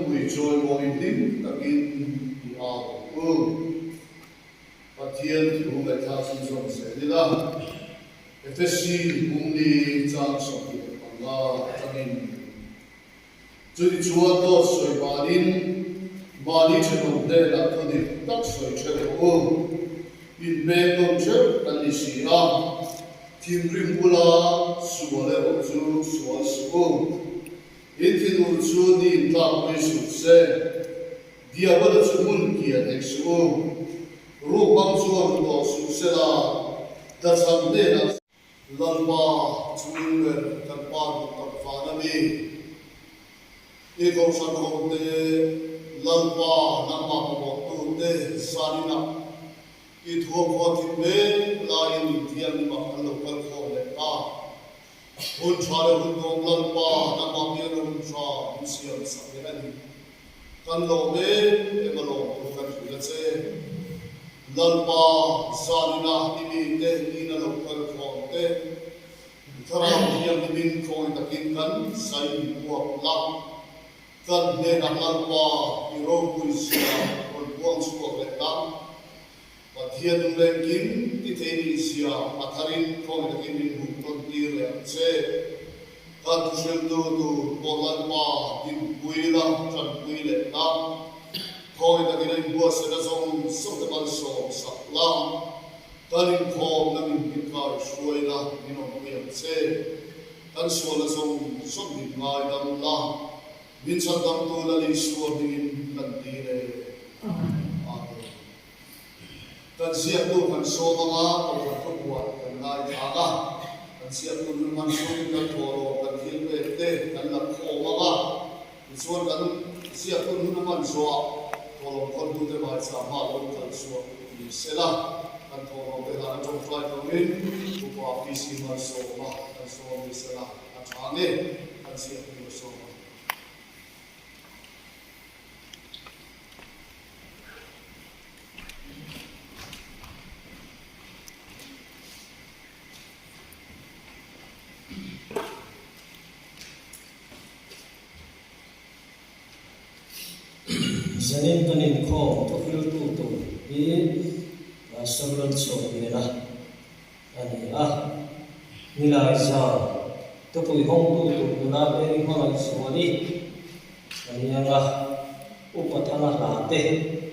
mùi trôi môi đính đặc in ảo ương và thiên thiếu về tha sinh dòng sẽ đi ra FSC cũng đi trang sọc địa bằng la trang in chú đi chúa tốt sôi bà đính bà đi chân hồng đê là cơ đi tắc sôi chơi ương in bê công chất đàn đi xí ra thiên rìm bù la sủa lệ ốc chú sủa sủa in thiên ưu chú đi lạc mê sụt xe dia bơ chú môn kia thạch sủa rô băng chú ẩm đỏ sụt xe la đa chăm đê là lần ba chú in về cần ba được tập phá nà mi y công sản hồng đê lần ba nằm mạc mọc tu đê xa đi nằm y thua khó thịt mê là yên thiên mặc ăn lục cần khổ lệ ta hôn cha để hôn đông lần ba nằm mạc yên hôn cha hôn siêu sẵn đến anh cần lộ mê em lộ tu cần chủ lệ xe lần ba xa đi nà đi mi tê đi nà lục cần khổ tê thà rằng hiền đi min khôi ta kinh cấn say buộc lắm cần nên đặt lần ba y rô bùi xìa hôn buông xuống lệ lắm và thiên đường lên kín cái thế này xia mà tharin không được cái mình hụt con tia lệ xe các tu sĩ tu bộ lần ba tin quy la chân quy lệ nam không được cái này bùa sẽ ra trong sống tập ăn sổ sập lam tharin không là mình biết khai suy la mình không biết xe tan suy là trong sống bị ngay đâm la mình sang đâm tu là đi suy mình lần đi này kan siap tu kan so manga ko kan buat kan nai thaga kan siap tu man so kan thoro kan thil pe te kan la kho manga suan kan siap tu man so thoro kon tu te mai sa ma lo kan so ni sela kan thoro pe la jong fly ko min ku pa pc man so ma kan so ni sela kan thane kan siap tu so zanin kanin kho to fil tu hi samron so ni na ani nilai sa to pui hong tu na be hong so ni ani anga upathana la te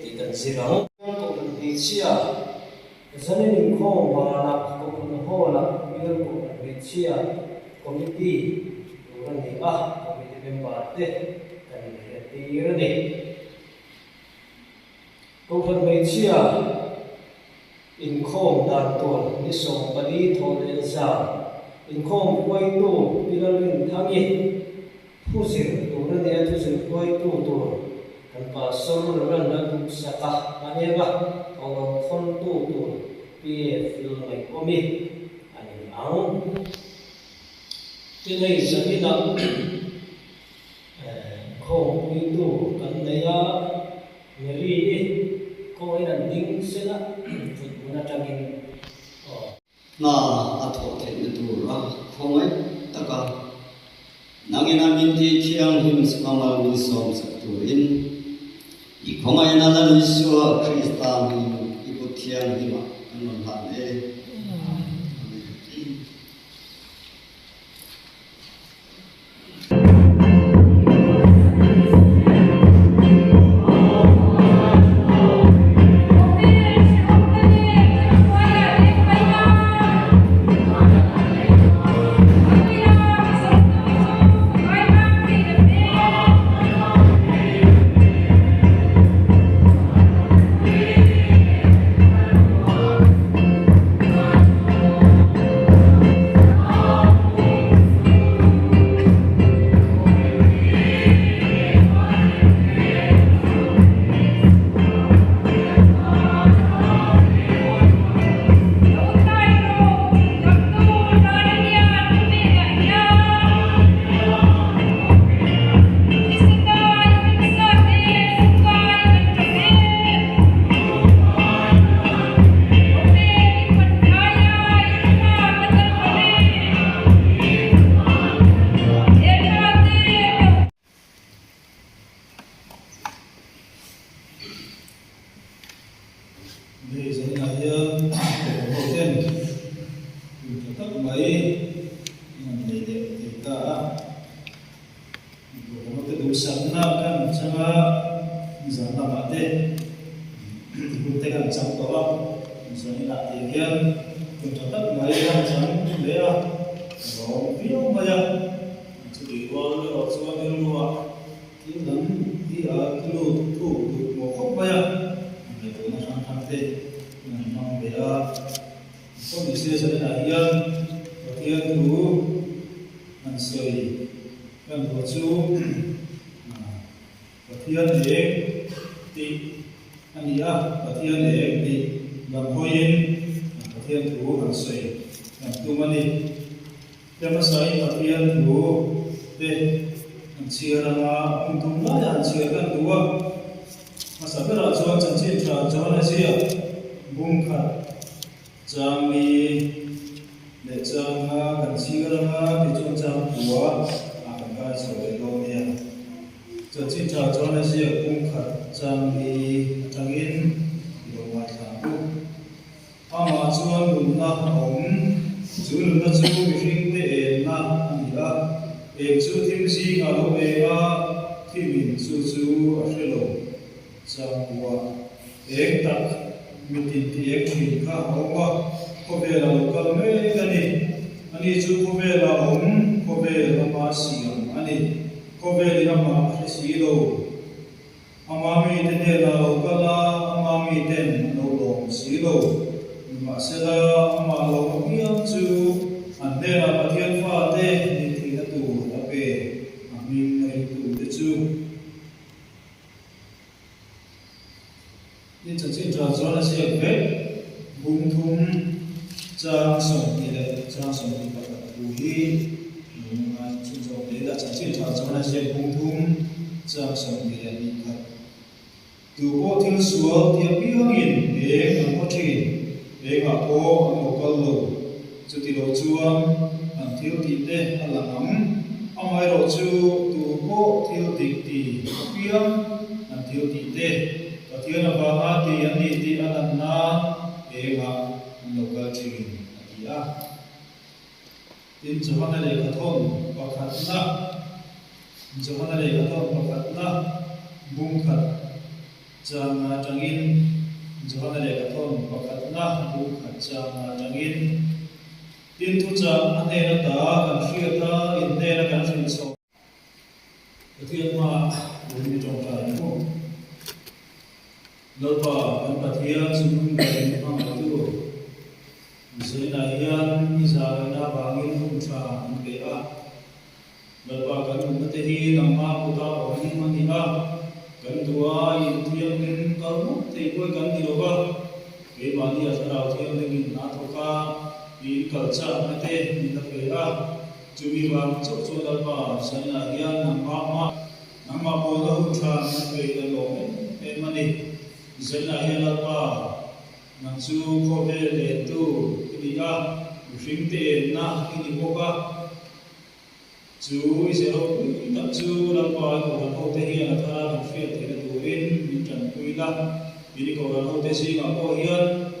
ti kan zirang to kan ti chia zanin kho ba na ko kun ho la bil ko ni chia committee to ni committee member te kan ti re ni công phần mấy chia in khom đàn tuần đi sống và đi thổi lên giả in khom quay tu đi ra lên thang nhị thu sử tu ra để thu sử quay tu cần phải sớm rồi lần nữa cũng sẽ cả anh em ạ còn phân tu bia film này có mi anh áo cái này sẽ đi làm khom quay tu cần đấy người đi ko ina ding sela futuna tangin na atho the tu ra khomai taka nangina minti thiang him skamal ni som saktuin I khomai na la ni so Christan I ko thiang hima anon ha ne Để rồi là hiện đầu tiên tất mấy để cả một cái đủ sẵn kan sama zana mate kita kan sang toa misalnya nak tiang untuk tak mai kan sang lea rồi video maya jadi wal suami rumah tiang dia tu mau kau maya itu nak hantar memang bea kondisi saya yang tiang tu manusia kan baju Batian dek di ania batian dek di lampoin batian tu hansai tu mani jama sai batian tu de ciaranga untung lah ciarang dua masa berajuan janji rajuan asia bungkat jami lecanga dan ciaranga di jam dua akan kasih doanya jadi jalan asia bungkat jami jangin lewat lampu ama juan guna juan guna juan bising de na ania ju tim si ngalo ega timin su aselo jangwa tak mitin ti ekhin ka hawa kobela lokal me ani ju kobela kobela ma siam ani Kobeli nama silo, amami tene lau kala, amami ten nolong silo, masela amalo miam ju, andera patian fate ni tiga tu tapi amin itu tu. Ini jadi jalan siapa? Bungtum jang song tidak jang song tidak terbuhi. Đã chẳng chịu thảo cho nên sẽ bùng thùng ra sống để đi khắp từ bộ thiên số thì biết hình để ngắm có trình để ngắm có một con lỗ cho thì đồ chuông ăn thiếu thịt để ăn làm ấm ông ai đồ chu từ bộ thiếu thịt thì biết ăn thiếu thịt để và thiếu là vào thì ăn đi thì ăn làm na để ngắm một cái trình thì à tin cho hắn này là thôn và khát na cho hắn này là thôn và khát na bung khát chàng trangin cho hắn này là thôn và khát na bung khát chàng trangin tin tu chàng anh này là ta cần suy ta in này là cần suy sâu thiên mà bốn mươi trong trái không lâu ba anh bắt thiên chúng mình mang tu Zai nahian izai na bangin humcha angkea Lalpa kan umatehi nama puta bangin maniha Kan tua intiam nin kalmu teikoi kan diroba Ke mani asarau tiam nin nathoka in kalcha mate minapea Cumi bang cok lalpa zai nahian nama bola humcha angkea lome mani Zai nahian lalpa Nangsu kobe letu dia using te na ini boka chu isero tak chu lampa ko ko te hi atha fi te tuin mintan kuila ini ko ro te si ma ko hian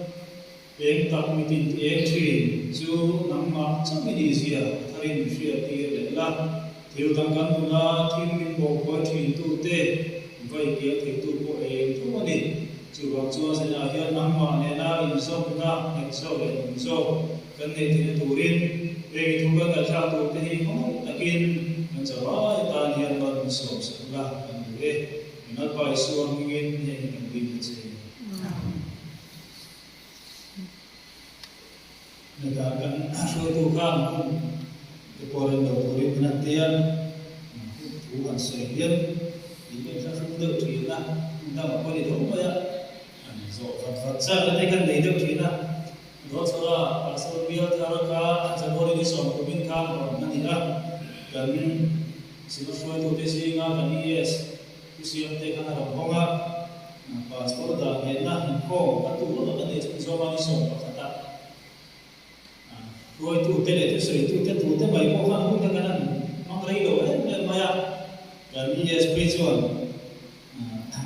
eng tak mitin eng thin chu namma chamini sia tharin fi te le la thiu tang kan tuna thin min bo ko thin tu te vai kia te tu ko eng tu ani chu wa chu sa ya hian namma ne na in so na ek so le in so kan ne te turin e tu kan ga cha tu te hi ko takin kan cha wa ta hian ban so sa la kan re na pa su ang ngin ne kan bi che ne ka kan so tu kan te poren do turin na tian tu kan se hian ni kan sa su de thi na ta ma ko ni do ma ya Phật ra đây kan lấy được thì là đó là sau khi thara ka janori ni som ko bin kan on nani la kan sino foi to te singa kan yes siam te kan ro honga pastor da ne na ko ka tu ro ka de so ma ni som ka ta roi tu te le te soi tu te mai ko kan ta kan mang rai do maya kan yes spiritual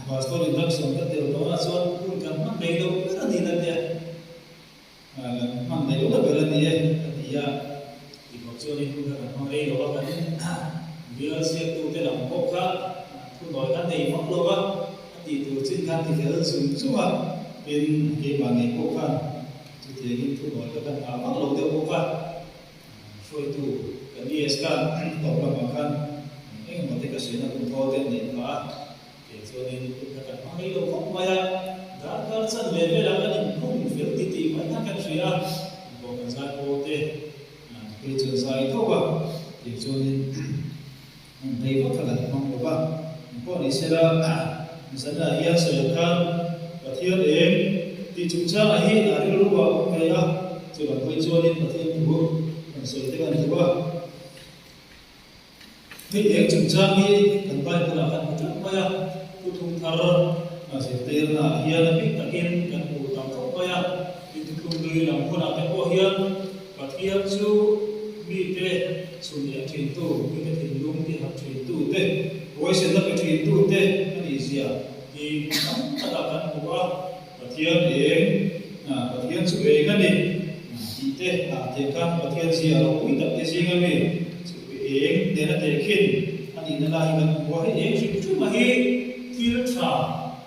pastor induction ka tel to na so kun kan man dei do ka ni na dia man dei do ka la dia dia ti ko so ni kun ka man dei do ka ni dia se tu te lam ko ka tu noi ka dei mo lo ba ti tu chin kan ti ka sum suma bên cái bà này cố khăn thì thế cái thu nói các bạn bắt đầu theo cố khăn phơi tu cái đi scan tổng là bằng khăn cái mà cái sự nó cũng thôi cái này mà để cho nên các bạn mang đi đâu không mà đã có sẵn về là cái này không phải tí mà các cái sự à còn cái sai cố thế cái chuyện sai thôi à để cho nên đây có thật là mong của bạn có đi xe ra sẽ là yên sẽ khăn thiên em thì chúng ta ấy là cái lúc vào cái đó chỉ là quay cho nên là thiên đủ sự thế này đúng không? Thì em chúng ta ấy cần phải là cần chút bây giờ tu thung thar là sẽ tiền là hiện là biết tất nhiên cần tu tập tốt bây giờ thì tu thung người làmคนnào cũng có hiện và thiên chú bị thế xuống địa thiên tu bị cái thiên lung thì học thiên tu thế với sự là cái thiên tu thế cái gì à thì tất cả các bộ thiên đến thiên sự về cái này chỉ thế thiên các thiên gì ở cuối tập cái gì cái này sự về để nó để khiến anh đi là cái bộ cái gì chúng mà hi thiên trà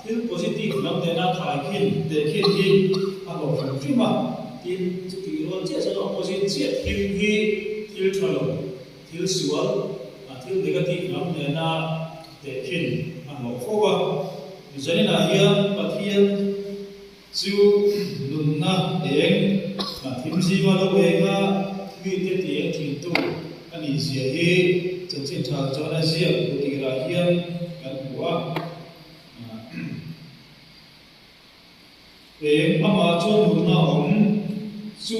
thiên positive lắm để nó khai khiến để khiến thì anh bảo chúng mà thiên sự thì nó chỉ là positive thiên hi thiên trà thiên sual thiên negative lắm để nó để khiến anh bảo không à cho nên là hiện và thiên chú luôn na đến mà thêm gì mà đâu về mà vì thế thì anh thiên tu anh đi gì hết trong chiến trường cho nó gì thì là hiện cái của về mà cho luôn na ông chú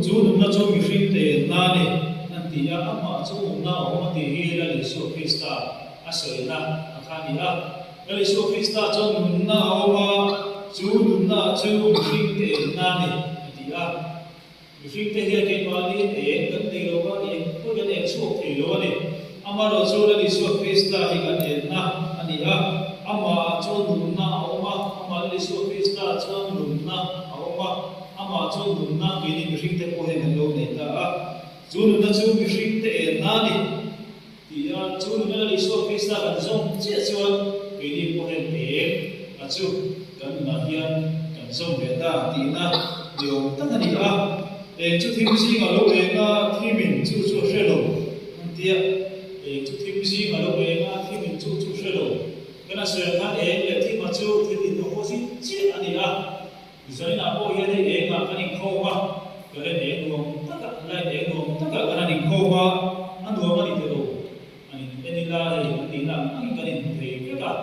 luôn na cho mình sinh tiền na này anh thì mà cho luôn na ông thì hiện là lịch sử Christa à sợi na khá đi na cái lịch sử Christa cho luôn na ông chú đúng là chú mình để na này thì mình để hiện cái mà đi để cái này đâu mà đi có cái này số thì đâu này ama rồi chú là đi số Christa thì cái này na anh đi ama chú đúng là ông ama đi số Christa chú đúng là ông ama chú đúng là cái này mình để có hiện lâu này ta chú đúng là chú mình để na này thì chú đúng là đi số Christa gần giống chết chú cái này có hiện để chú cần là hiện cần sống về ta thì na điều tất cả những để chút thêm gì mà lúc ấy na khi mình chú sẽ lộ tiệt để chút thêm gì mà lúc ấy na khi mình chú sẽ lộ cái là sự khác để khi mà chú thì nó có gì chết anh đi rồi là bao nhiêu để mà cái này khô mà cái này để luôn tất cả lại để luôn tất cả cái này khô mà anh luôn mà đi từ đầu anh đi là thì anh đi làm anh cái này thì cái cả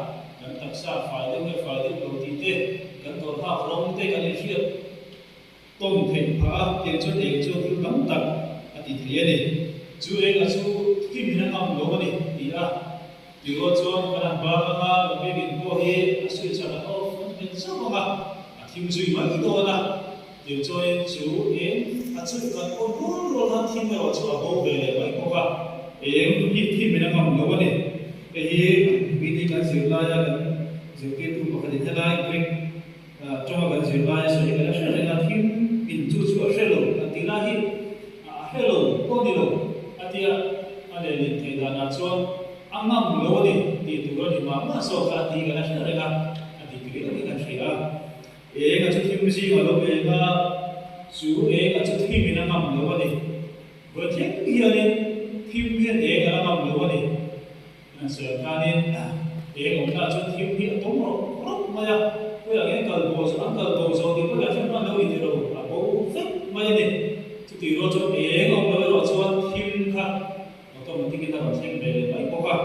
cần tập sa phải được đầu tiên thế cần tổ hợp rong thế cái này chuyện tôn thịnh phá tiền cho thứ lắm tận thì thế này chú ấy là chú khi mình đang làm đồ này thì điều cho cái làm ba mà cái việc của he suy cho nó khôngเป็นsao màทีมจุยมาอีกตัวนะเดี๋ยวช่วยจูเองช่วยกันคนรู้ทันทีมเราจะเอาไปเลยไปก็ว่าเองที่ทีมไม่ต้องทำแล้วเนี่ยเอ้วิธีการสื่อสารกันสื่อเกี่ยวกับการที่ได้คุยจ้องกันสื่อสารส่วนใหญ่ก็ใช้ในการทีมบินจูช่วยเชลล์ตีลาฮีเฮลโลก็ดีโลที่อะไรเนี่ยที่ด้านนั้นส่วนอังมั่งโลเนี่ยที่ตัวนี้มาสอบการตีกันใช่ไหมครับที่เกี่ยวกับการใช้เองอาจจะทีมซีมาแล้วเองก็สู้เองอาจจะทีมมีน้ำมันแล้วเนี่ยบางทีเฮียเนี่ยทีมเฮียเองน้ำมันแล้วเนี่ยนั่นเสียการเนี่ยเองผมอาจจะทีมเฮียต้องรบมาจากเพื่อให้การโบสถ์การโบสถ์ที่เพื่อให้มันเราอินเดียเราโบสถ์มาเนี่ยที่ที่เราจะเองเราจะทีมค่ะเราต้องมันที่kita harus yang beda baik pokok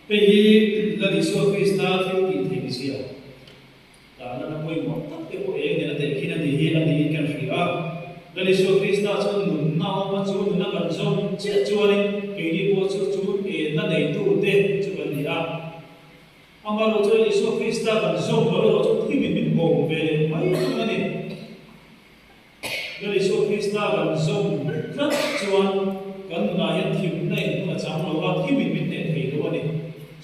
pergi dari suatu istanaที่ทีมซีkarena nak koi motak te ko ek dena te kina di hi ani kan shria dali so krista chon nun na ma chu na kan so che chuani ke ni bo chu chu e na dei tu te chu kan ni amaro cho ni so krista kan so ro chu thi min bo be mai ani dali so krista kan so na chuan kan na yan thim nei na chang lo wa thi min ne thei lo ani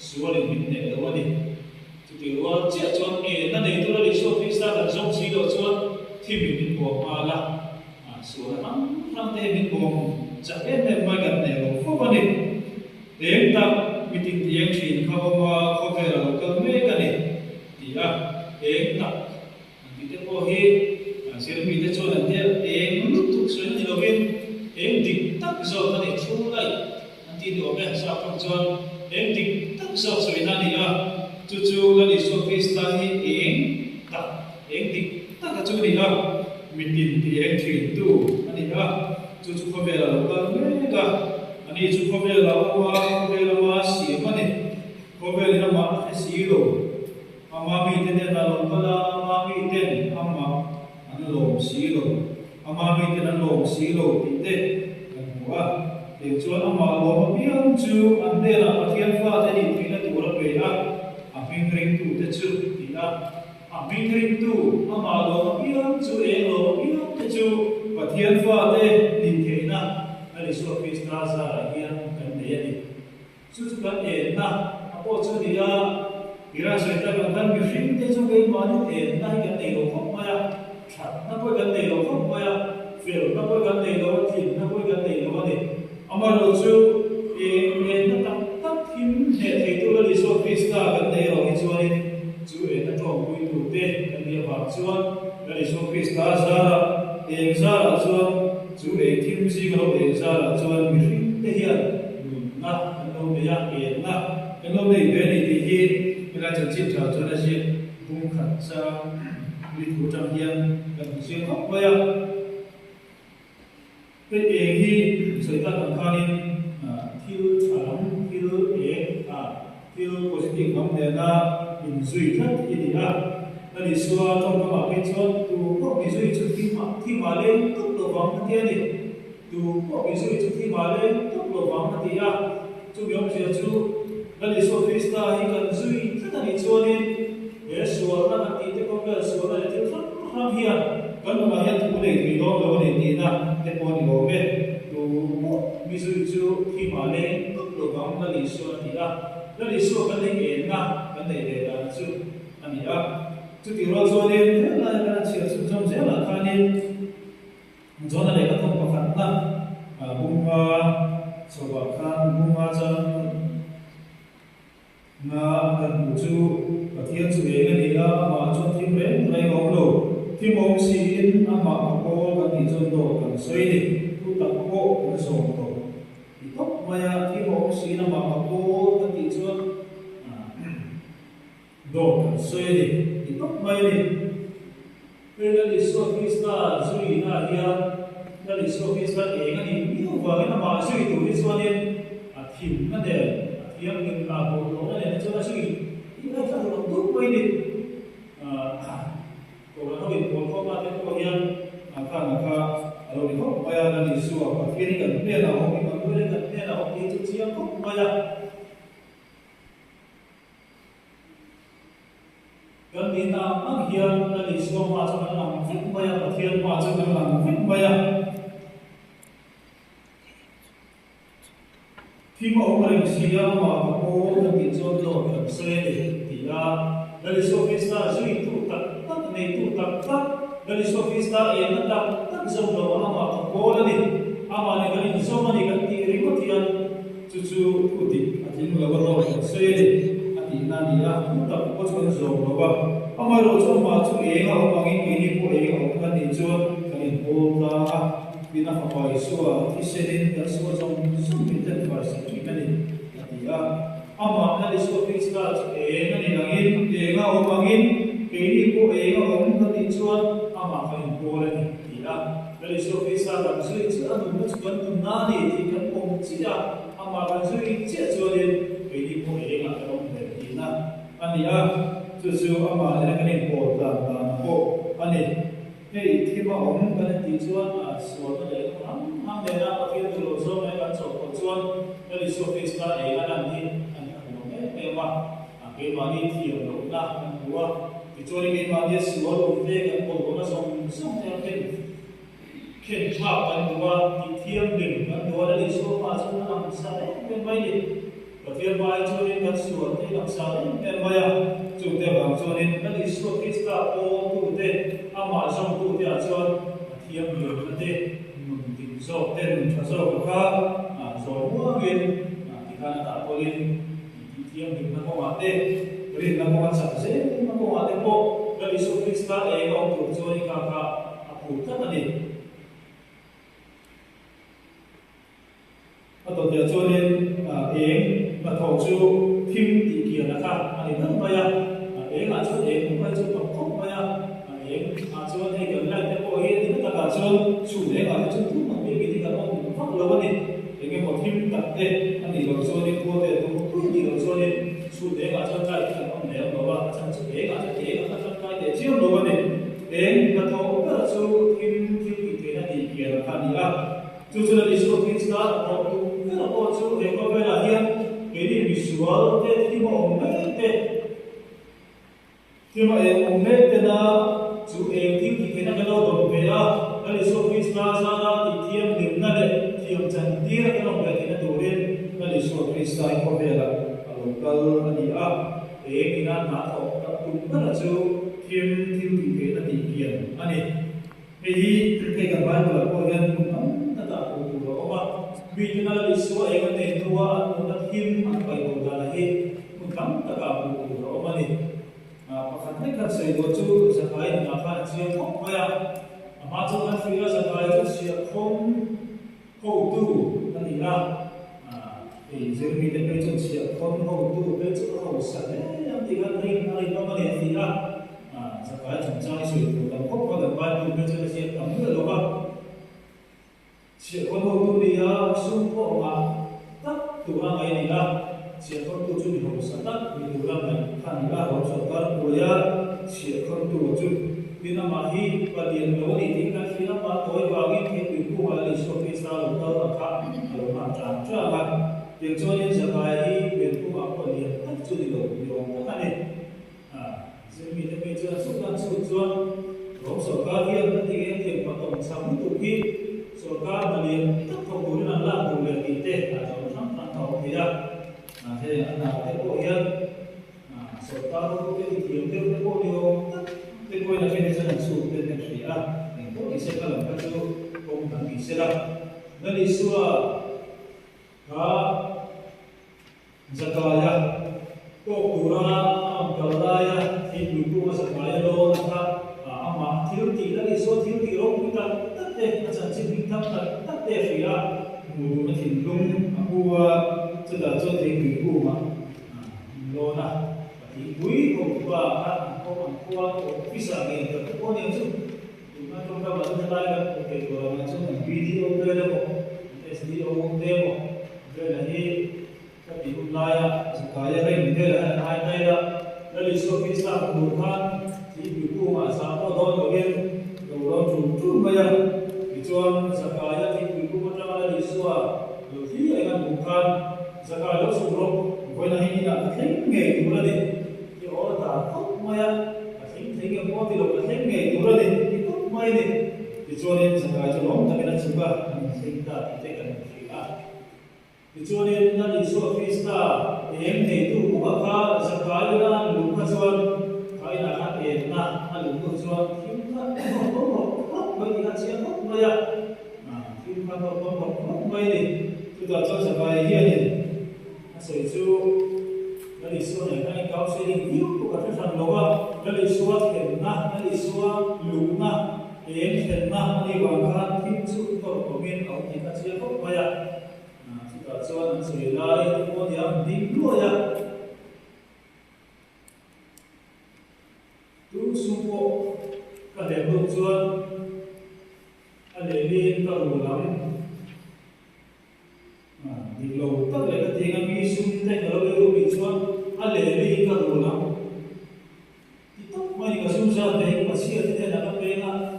sual min ne lo ani chia chuan e na nei tu li so Krista kan zong si lo chuan thi min bo ma la so la ham te min bo cha em mai gan ne lo fo ba ni em ta meeting tiang thin kha ma kho ve lo ka me ka ni ti a em ta ti te po hi sir mi te chuan an te em lu tu so ni lo gen em dik tak zo ka ni thu lai an ti do me sa phong chuan em dik tak zo so na ni a chu la ni so Krista hi em ta em dik tak ka chu ni a meeting tiang thin tu ani a chu kho ve lo ka me ka ani chu kho ve lo wa si ma ni kho ve na ma si lo ama mi te na lo pala ama mi te ama an lo si lo ama mi te na lo si lo ti te kan wa te chuan ama lo ma pian chu an de na pathian fa te ni thina tu ra pe na a ping ring tu te chu ti na a ping ring tu ama lo ma pian chu e lo pian te chu pathian fa te ni the na ali so Krista sa hian kan de ni chu kan e na apo chu ni ya ira so ta kan mi ring te chu ke ma ni e na kan nei lo khop ma ya that na ko kan nei lo khop ma ya fel na ko kan nei lo thin na ko kan nei lo ni ama lo chu e na tak him he thei tu li so Krista kan nei lo hi chu ni chu e na to pui tu te kan ni ba chuan li so Krista sa e sa chuan chu e thim si lo e sa chuan mi ring te hian na no me ya e na no nei ve ni ti hi ila chan chin tha chuan a si bung khat sa li thu tang hian kan si khop ba ya pe e hi soi ta kan khanin thil thalam thil e thil positive kam ne na in zui that i ni a na ni suwa tong ka ma pe chuan tu ko mi zui chu thi ma le tu lo wang ti ani tu ko mi zui chu thi ma le tu lo wang ti a chu yom sia chu na ni so Krista hi kan zui thata ni chuan in e suwa na ti te ko ka suwa na te tham hian kan ma hian tu le ti lo lo ni ti na te po ni lo me tu mi zui chu thi ma le tu lo wang na ni so ti a na ni so kan le e na kan le le da chu ani a chu ti ro zo ni na na chi chu chom se la khanin zo na le ka thong pa khat na bunga so ba khan bunga chan na kan chu pathian chu e ga ni a ma chu thim re lai gom lo thim om si in ama ko kan ni chon do kan soi ni tu ta ko kan so to i to maya thim om si na ma ko kan ni chon do kan soi ni i to mai ni pe li so Krista zui na dia na li so Krista e ga ni mi wa na ma zui tu ni so ni a thim na de yang in la bo lo na ne chu na sui i na ta lo tu mai ni ko na no ko ko ma te ko hian ka alo ni ko pa ya na ni su a pa ki ni kan ne na ho ni kan ne kan ne na ho ni chu chi ko ma ya kan ni na ang hian na ni su ma chu na lang fit ma ya pa thian ma chu na lang fit ma ya khi mà ông ấy suy ra mà cô đã bị cho lo cần xe thì ra dari Sofista suy tu tak này tu tak dari Sofista yang tak jauh lo ama cô là đi ama này cái này jauh này cái gì ribut yang cucu putih atin lo lo xe atin nani ya tu tak có chỗ jauh lo ba ama lo cho mà chú ấy ngao bằng cái này cô ấy ngao cái này cho cái này cô ta bina papai suwa isenin dan suwa jong sumpinten farsi kini ya ama nali suwa Krista nani langin nga omangin kini ko nga om kati chuan ama kain ko ni ya nali suwa Krista dan sui chuan nu chuan nani ti kan om chia ama kan sui chia chuan kini ko nga om ni na ani ya chu ama ne kan ko dan ko ani hei khi mà ông cái tí chuan số nó để ham để ra cái cái lỗ số này cái số của chuan cái lý số Krista ấy là làm gì anh cái mà cái mà đi thiểu nó là anh hùa thì cho nên cái mà đi số lỗ về cái bộ nó sống theo cái khen chào anh hùa thì thiêm đỉnh anh hùa là lý số mà chúng nó làm sao đấy bên bay đi và thiên mai cho nên các suốt thì làm sao em bây giờ chủ đề bằng cho nên các lý suốt khi ta ô tu thế ama trong tu thế cho thiên nhiều vấn đề mình tìm số tên cho số khác rồi mua viên thì khả năng tạo lên thiên mình nó có thế rồi nó có sản xuất nó có thế bộ các lý suốt khi ta ấy ông tu cho nên các phụ thất là gì tổ chức cho nên và thầu chú phim thì kia là khác anh rất bây giờ là cho cũng phải cho tổng không bây giờ cho nên cái này cái bộ thì nó là cho chủ đề là cho chúng mà biết cái gì là ông phát lâu này cái một phim tập thể anh thì cho nên cô thì cũng không gì cho nên chủ đề là cho cái ông nếu nó là trong chủ đề là cho cái để chiếu lâu này và thầu là cho phim thì cái kia là khác đi à cho nên là số phim start nó cũng là một số cái có vẻ là hiện cái gì visual thế thì mà ông khi mà ông nghe cái đó chú em thì cái nó đồng về đó là số phim start ra thì thiêm điểm này thiêm chân tia cái nó về cái nó đồ lên là số phim start có vẻ là local là đi à cái nó thọ cũng rất là chú thiêm thì cái nó thì kiện anh ấy cái cái bạn là có nhân cũng vì cho nên là số em có thể thua một cái phim ăn bài đồ là hết một cắm tất cả một đồ mà đi và khán giả các sự đồ chú sẽ phải là phải chia không phải mà cho các phi là sẽ phải cho chia không hậu tu là gì là thì riêng mình để cho chia không hậu tu để cho hậu sản đấy thì cái này nó mà để gì là sẽ phải chúng ta sử dụng tầm không có được bao nhiêu để cho chia tầm nữa đâu không chỉ con hậu tu đi xung quanh mà tất thủ là ngày này là chỉ con tu chuẩn bị hậu sản tất vì thủ là ngày thành là hậu sản tất rồi chỉ con tu chuẩn vì nó mà hi và điện lối thì tính là khi nó mà tối vào cái thì cũng là lý số khi sao được đâu là khác rồi mà chẳng cho là việc cho nên giờ bài hi việc cũng bảo còn điện tất chưa được nhiều tất cả này riêng mình bây giờ xúc đang sụt xuống gốc sổ cao viên thì cái tiền mà tổng sắm tụ khi sổ cao mà liền tất không đủ là làm đủ việc kinh tế là cho nó tăng thầu thì ra thế anh nào cái bộ hiền sổ cao có cái thiếu cái bộ điều cái coi là cái này sẽ làm sụt lên cái gì mình có thể sẽ làm cái chỗ công thằng mình sẽ làm nên đi xưa Zakaya ko pura kalaya thì đủ mà Zakaya lo là ama thiếu tí là đi số thiếu tí rồi chúng ta tất tệ là chẳng chỉ mình thắp là tất tệ phải là mù nó thìn lung aku cho đã cho thấy người cô mà lo na thì quý của bà có bằng qua của visa nghề được có nhiều chút chúng ta trong các bạn thấy là cái của mình trong video đây là một video demo đây là gì các bạn cũng like Zakaya đây mình đây là hai đây là lý số visa của một tháng thì người cô mà sao có đôi ở bên đầu đó chung bây giờ thì cho Zakaya thì người cô có ra lý số rồi khi anh ăn một tháng Zakaya lúc xuống rồi với là hình như là thấy nghề của nó đi thì ở ta không may thấy cái món thì là thấy nghề của nó đi thì không may đi thì cho nên Zakaya cho nó ta cái là chúng ta thấy ta thì cái này thì cho nên là lý số visa em thì tu cũng có Zakaya là lúc mà cho cái là khác biệt là lúc mà cho chúng ta không bởi vì là sẽ không may chúng ta không may đi chúng ta cho Zakaya hiện đi sử dụng cái lý số này anh cao sẽ định nhiều của các phần đó cái lý số hiện na cái lý số lũ na em hiện na đi vào các phim số của mình ông thì ta sẽ không may chúng ta cho nó sẽ lại cái món điểm định luôn tu supo cái để bước chuan cái để đi cái đủ lắm đi lâu tất cả các tiếng anh đi xuống thế ở đâu bị chuan cái để đi cái đủ lắm thì tất mấy cái xuống ra đấy mà xia thế là nó bé là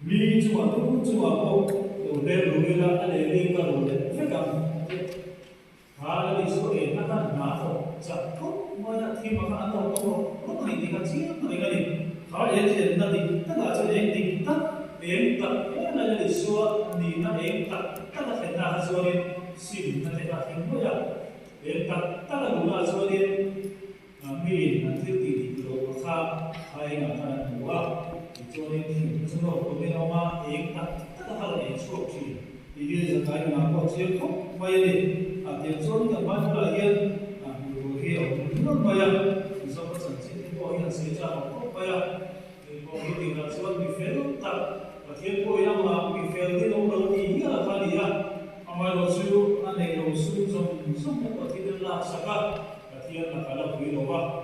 mi chuan tu chuan có đồ lên rồi là cái để đi cái đủ đấy phải cầm là đi số ấy nó là má thôi chẳng không mà là khi mà các anh đâu có này thì các chị cái này khó để thì nó thì tất cả cho đến thì tất đến tất cái là đi số thì nó đến tất là phải là số đến sim na te ka thing mo ya e tak ta la na zo ni mi na ti ti ti lo kha ai na ka na wa zo ni ti zo no ko ni ma e tak ta ha la e so chi 이게 자기 나고 지금 뭐에 아 대전가 맞다 이게 아 그게 어떤 거야 그래서 전체 거기는 세자 뭐야 거기 가서 비페로 딱 어떻게 보야 비페로 너무 이가 하리야 아마도 수 안에 로수 좀 어떻게 될라 사가 어떻게 나가라 보이로 봐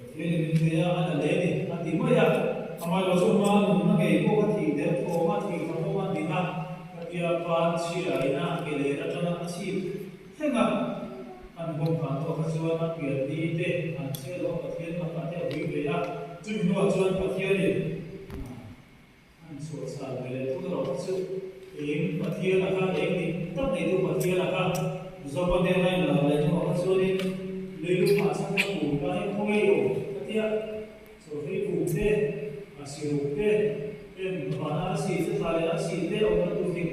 어떻게 되냐 하나 내니 아 뭐야 아마도 좀만 나게 이거 같이 대포 같이 dia pan siraina gelera jana asi henga an bom kan to khasuan a pian ni te an se lo pathian ma ka te hui be ya chu no chuan pathian ni an so sa be tu ro chu em pathian a ka em ni tak nei tu pathian a ka zo ne nai la le no ka chu ni le lu ma sa ka ku ka ni khoi yo patia so he ku te asiru te em bana si se sa le asi te o tu ti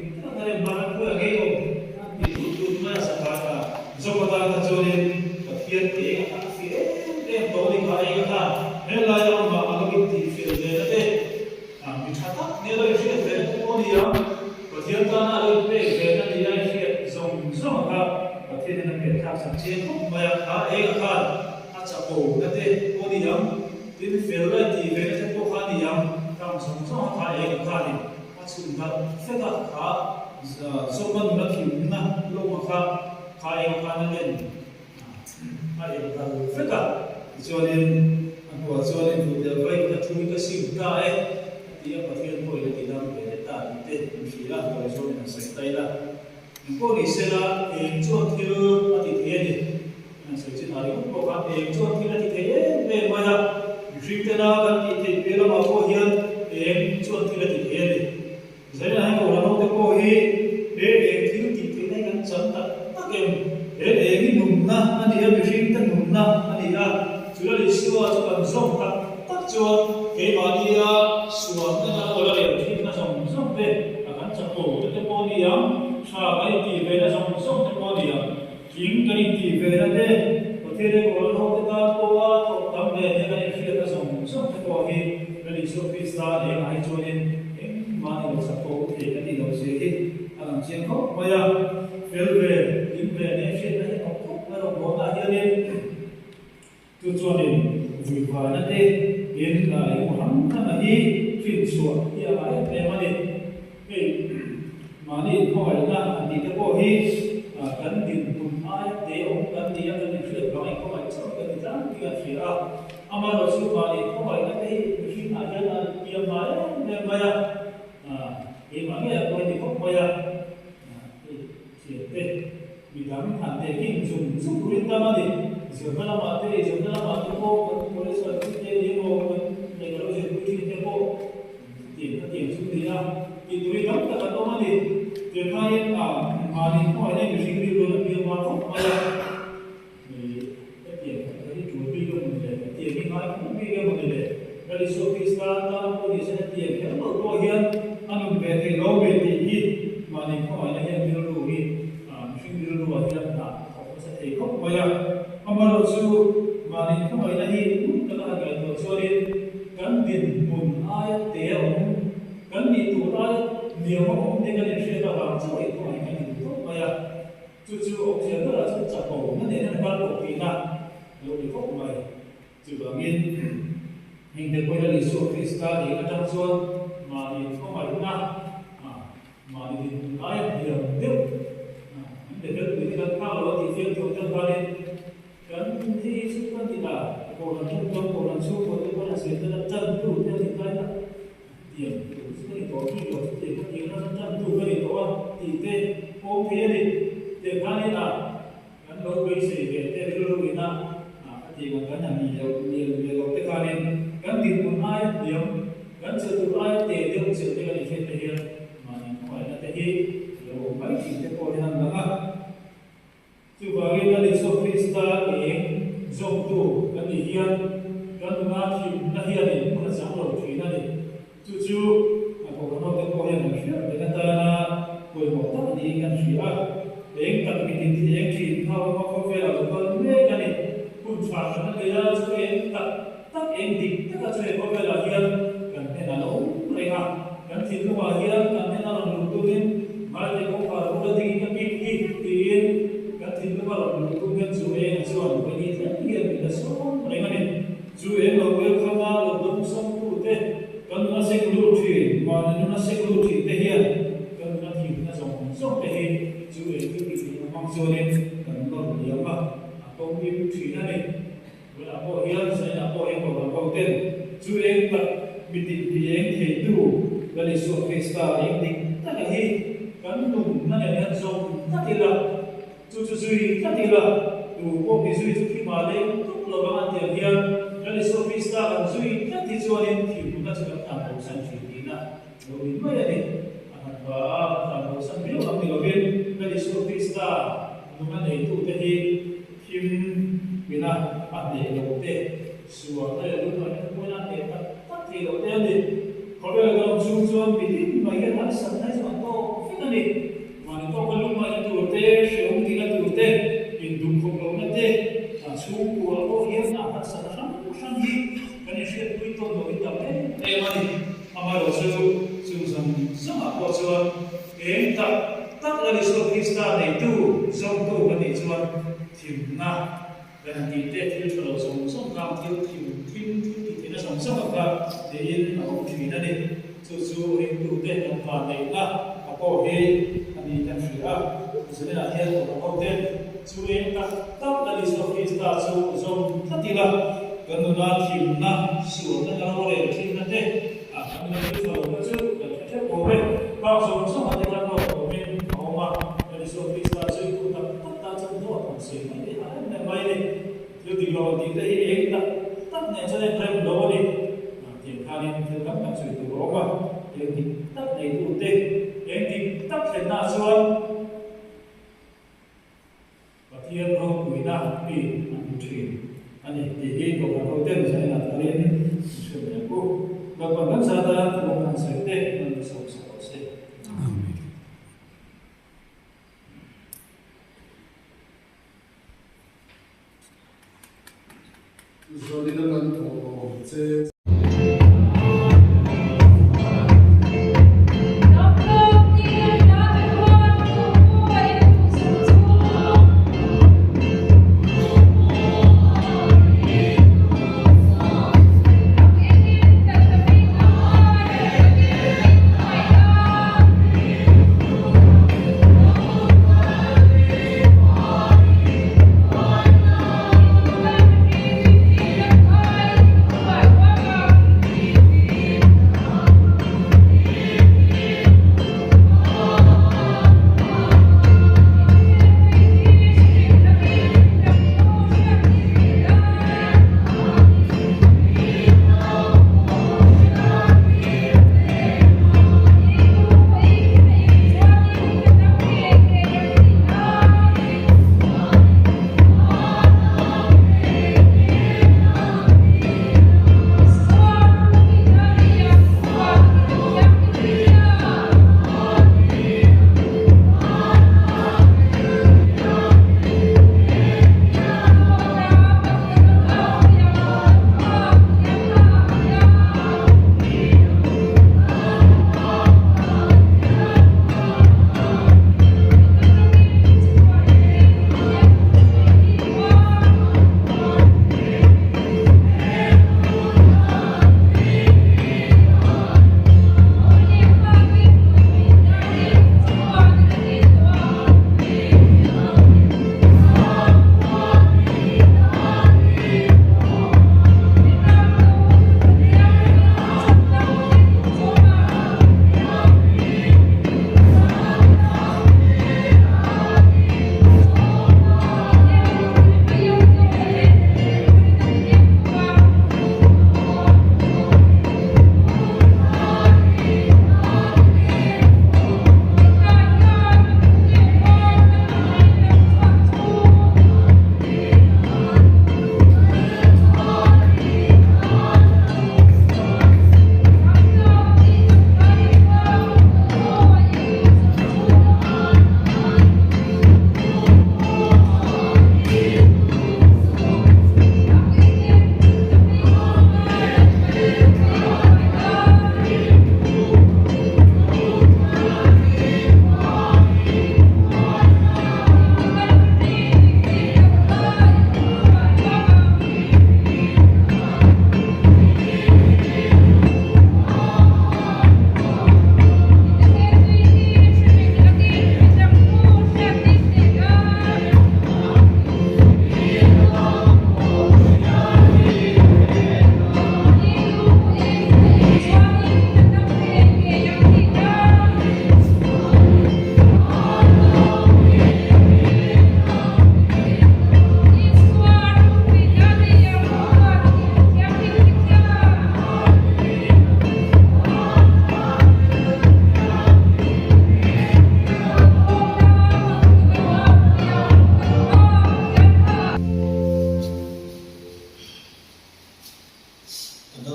Ada barang ko agay ko di tutut na sa kata zopata ka jorin pathian te te boli kai ka hela ya ma agabit ti fil de te mi thata ne lo shi de ko ni ya pathian ta na lo pe ke na ni ya shi zong zong ka pathian na pe ka sa che ko ma ya ka e ka a cha ko na te ko ni ya tin fil la ti ve te ko ka ni ya kam zong zong ka e ka ni a chu na se ka ka sopan lagi na lo maka kaya kana len kaya kalau feka jolen aku jolen buat baik kita curi kasih dah dia pasien boleh lagi dalam berita itu mestilah kalau jolen sesuai lah aku ni sela jual kilo ati dia ni sesuai hari aku kan jual kilo ati dia mana cerita nak kita belum aku hian jual kilo ati dia ni saya nak orang tu ko hi thiếu gì này kan chấm tak em ni numna ani ya bising tan numna ani ya chula li siwa to kan som tak chuan ke ma dia suam na ola le thi na som pe akan chapo te po ni ya sa mai ti ve na som te po ni ya king kani ti ve na de othere ko no te ta ko wa to tam ne ne kani fi ta som te po hi kani so pi sta le ai chuan ma ni lo chapo te kani lo se hi alam chen ko maya felve inve ne she na ko ko ro mo na ya ne tu chuanin vui va na te in la i ham na hi fin suwa ya ai pe ma ni pe ma ni ko ai na ni te ko hi kan din pun ai te o kan ni ya kan fi ba ai ko ai so kan ta ki ga fi a ama ro su ma ni ko ai na te hi na ya na ya ma ne ma ya emangnya apa ini kok maya siapa bidang ante king zum perintah mati segala mati kok boleh suatu dia mau kalau saya bikin dia kok dia sudah itu bidang tak ada mati dia kaya mati kok ada bising di luar dia mau maya dia jadi jual beli dia ini kaya beli dia dari sopis sekarang pun di sana dia kalau kohian anu bete lo bete hi mani ko ana he biru hi machine biru wa dia na ko sa te ko maya amaro chu mani ko ana hi kala ga to sori kan din mun aya te on kan ni tu aya niyo on de ga ne she da ba chu ai ko ai ni to maya chu o che da chu cha ko na ne na ba ko pi na lo ni ko mai chu ba ngin hình được quay lại lịch sử Krista để các trang xuân mà thì không phải đúng nào mà thì ai hiểu tiếp để các quý vị đang thao đó thì phiên thủ trong ba lên cái gì sức quan thì là cổ là trung tâm cổ là su cổ là là sẽ là chân đủ theo thì cái là điểm cái có khi có thể có tiếng nó chân đủ cái đó thì thế ô thế đi để cái này là cái lối gây sự về thế lối na thì mà cái nhà nhiều cái cái này kan din mun ai diam kan se tu ai te diam se te kan he te hian ma ni ko ai te hi lo mai ti te ko han langa chu ba ge na le so Krista e zong tu kan ni hian kan ma thi na hian ni ma sa lo thi na ni chu a ko no te ko hian na hi te ta na ko mo ta ni kan hi a em dik ta chu e ko la hian kan ne na lo re ha kan thil ko hian kan ne na lo tu in ma le ko pa ru la ding ka ki tin kan thil ko lo tu kan chu e chu an ko ni ta hian bi la so re ma ne chu e lo wel khama lo dum sam tu te kan na se lu thi ma na se lu thi te hian kan na thi na song te hi chu e ki mang chu ne kan lo li ma ko mi thi na ne wala ko hian sa na ko e ko ten chu e ka mi ti ti e the tu kan ni so festa e dik ta ka hi kan tu na ne na so ta ti la chu ta ti la tu ko mi zui tu ki ma le tu lo ba an ti hian kan ni so festa kan zui ta ti chu ne ti ku na chu ka ta ko san chi ti na lo ni ma ya ne an ba ta ko san bi lo mi lo ben kan ni so festa nu ma ne tu te hi kim bina ane lo te suwa ta lo na ko na te ta ti lo te ne ko be ga lo chu chu bi ti ma ya na sa na sa to fi na ni ma ni to ko lu ma tu te she u ti na tu te in du ko lo na te a chu ko lo ya na ta sa na ku shan hi ka ni she tu to do ta me e ma ni ama lo chu sam sa ma ko chu e ta ta la ni so krista nei tu zong tu ka ni chuan thim na dan ti te thil thlo song song kam thil thim thim ti na song song ka te in a ko thi na ni chu e tu te na pa nei na a ko he ani tan shi a chu ne na he ko te chu e ta la ni so krista chu zong ta ti la kan na thim na su na na ro re thim na te a kan na chu so chu ka che ko we ba song song a te na ko me o ma ni so krista chu ku ta chu no ko se ma ni a na mai ni yo di lo di te e ta ne cha ne prem lo ni ti kha ni te ka ma chu tu ro ma e ti ta ne tu te e ti ta se na chuan pa thian ro ku na pi an thi ani ti e ko ka ko te sa na ta len chu ne ko ba pa na sa ta ko kan se te an so se amen. Rồi đi đâu cần tổ Bye.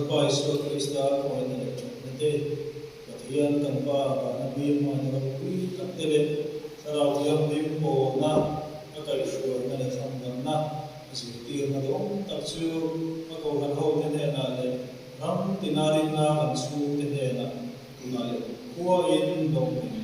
pa iso Krista ko na nete patian kan pa na bi mo na pui tatele sarau yang limpo na akai iso na le samdam na si ti na do tatsu ako kan ho ne na le ram tinarin na ansu ne na kunale kuwa in dong